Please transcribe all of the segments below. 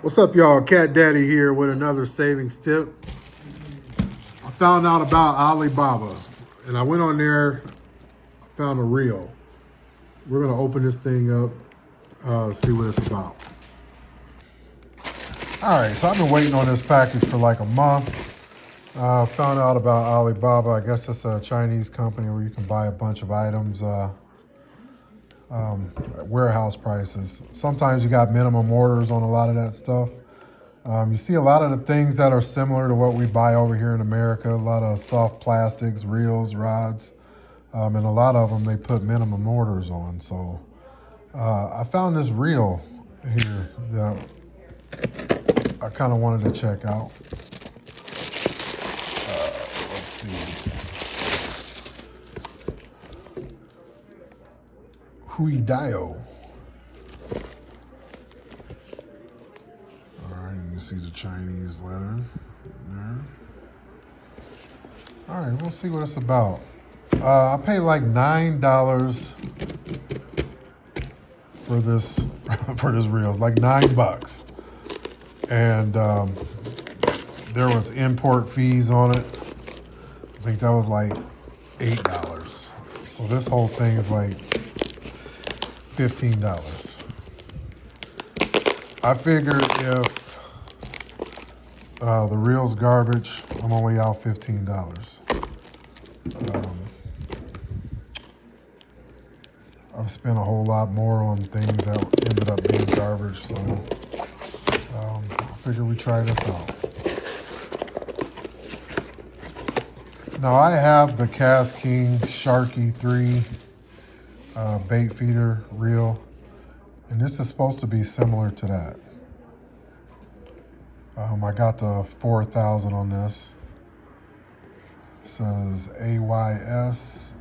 What's up, y'all? Cat Daddy here with another savings tip. I found out about Alibaba, and I went on there, found a reel. We're gonna open this thing up, see what it's about. All right, so I've been waiting on this package for like a month. Found out about Alibaba. I guess it's a Chinese company where you can buy a bunch of items at warehouse prices. Sometimes you got minimum orders on a lot of that stuff. You see a lot of the things that are similar to what we buy over here in America, a lot of soft plastics, reels, rods, and a lot of them they put minimum orders on. So I found this reel here that I kind of wanted to check out. Let's see. Huidayo. You see the Chinese letter there. All right, we'll see what it's about. I paid like $9 for this reel. It's like $9, and there was import fees on it. I think that was like $8. So this whole thing is like $15. I figured if the reel's garbage, I'm only out $15. I've spent a whole lot more on things that ended up being garbage, so I figured we try this out. Now I have the KastKing Sharky III Baitfeeder reel, and this is supposed to be similar to that. I got the 4,000 on this. It says AYS.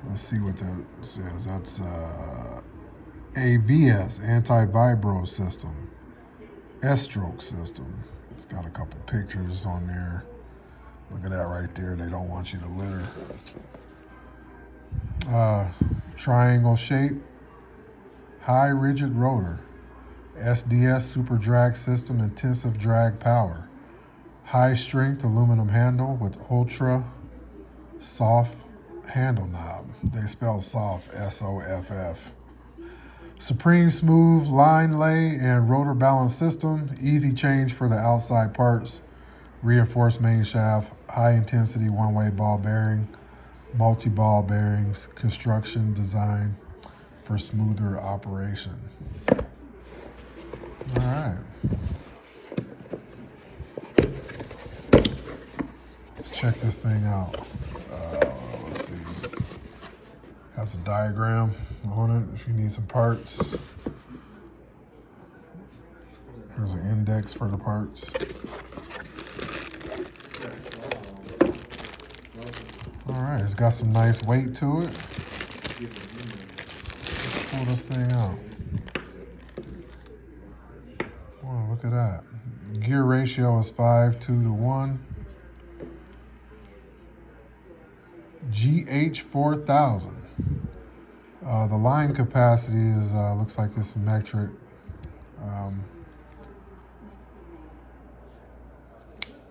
Let's see what that says. That's AVS, anti-vibro system. S-stroke system. It's got a couple pictures on there. Look at that right there. They don't want you to litter. Triangle shape. High rigid rotor. SDS super drag system, intensive drag power. High strength aluminum handle with ultra soft handle knob. They spell soft, S-O-F-F. Supreme smooth line lay and rotor balance system. Easy change for the outside parts. Reinforced main shaft. High intensity one-way ball bearing. Multi-ball bearings. Construction design for smoother operation. All right. Let's check this thing out. Let's see. Has a diagram on it if you need some parts. There's an index for the parts. All right, it's got some nice weight to it. Let's pull this thing out. Oh, look at that. Gear ratio is 5:2-1. GH4000. The line capacity is looks like it's metric.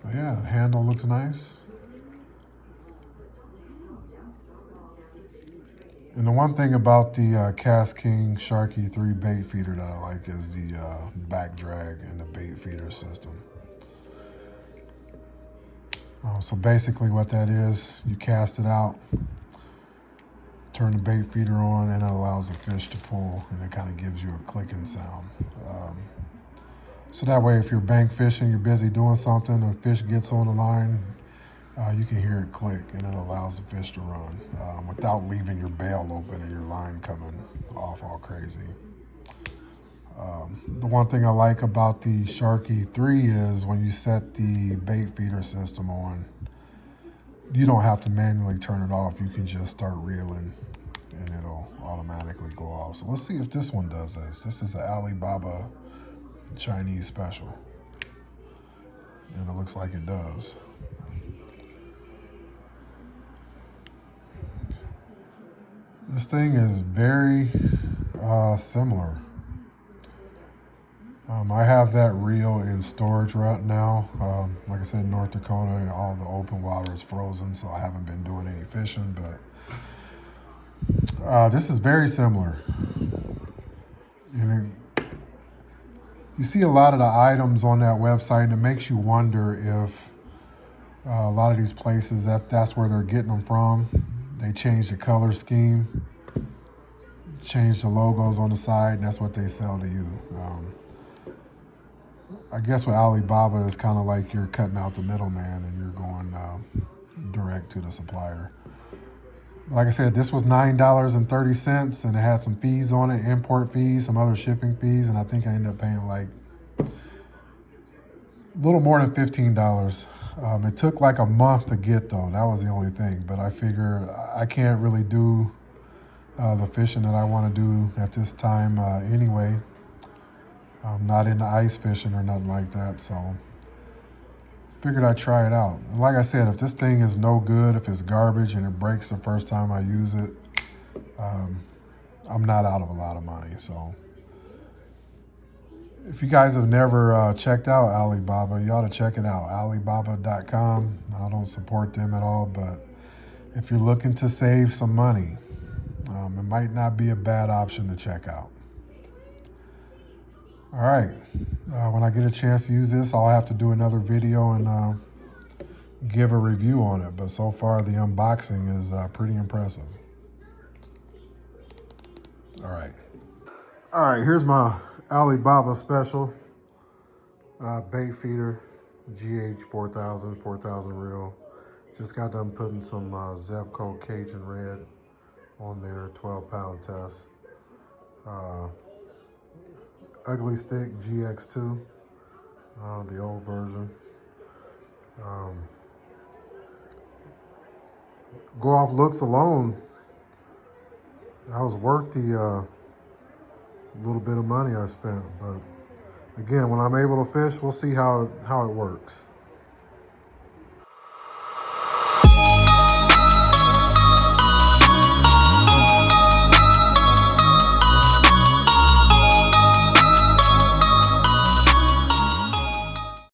Yeah, the handle looks nice. And the one thing about the KastKing Sharky III Baitfeeder that I like is the back drag and the bait feeder system. So basically what that is, you cast it out, turn the bait feeder on, and it allows the fish to pull, and it kind of gives you a clicking sound. So that way if you're bank fishing, you're busy doing something, a fish gets on the line, you can hear it click, and it allows the fish to run without leaving your bail open and your line coming off all crazy. The one thing I like about the Sharky 3 is when you set the bait feeder system on, you don't have to manually turn it off. You can just start reeling and it'll automatically go off. So let's see if this one does this. This is an Alibaba Chinese special, and it looks like it does. This thing is very similar. I have that reel in storage right now. Like I said, North Dakota, all the open water is frozen, so I haven't been doing any fishing, but this is very similar. And you see a lot of the items on that website, and it makes you wonder if a lot of these places, that's where they're getting them from. They change the color scheme, change the logos on the side, and that's what they sell to you. I guess with Alibaba, it's kind of like you're cutting out the middleman and you're going direct to the supplier. Like I said, this was $9.30, and it had some fees on it, import fees, some other shipping fees, and I think I ended up paying like a little more than $15. It took like a month to get, though. That was the only thing, but I figure I can't really do the fishing that I want to do at this time anyway. I'm not into ice fishing or nothing like that, so figured I'd try it out. And like I said, if this thing is no good, if it's garbage and it breaks the first time I use it, I'm not out of a lot of money. So if you guys have never checked out Alibaba, you ought to check it out, alibaba.com. I don't support them at all, but if you're looking to save some money, it might not be a bad option to check out. All right, when I get a chance to use this, I'll have to do another video and give a review on it. But so far, the unboxing is pretty impressive. All right, here's my Alibaba special bait feeder, GH 4000 reel. Just got done putting some Zebco Cajun Red on their 12-pound test. Ugly Stick GX2, the old version. Go off looks alone, that was worth the little bit of money I spent. But again, when I'm able to fish, we'll see how it works.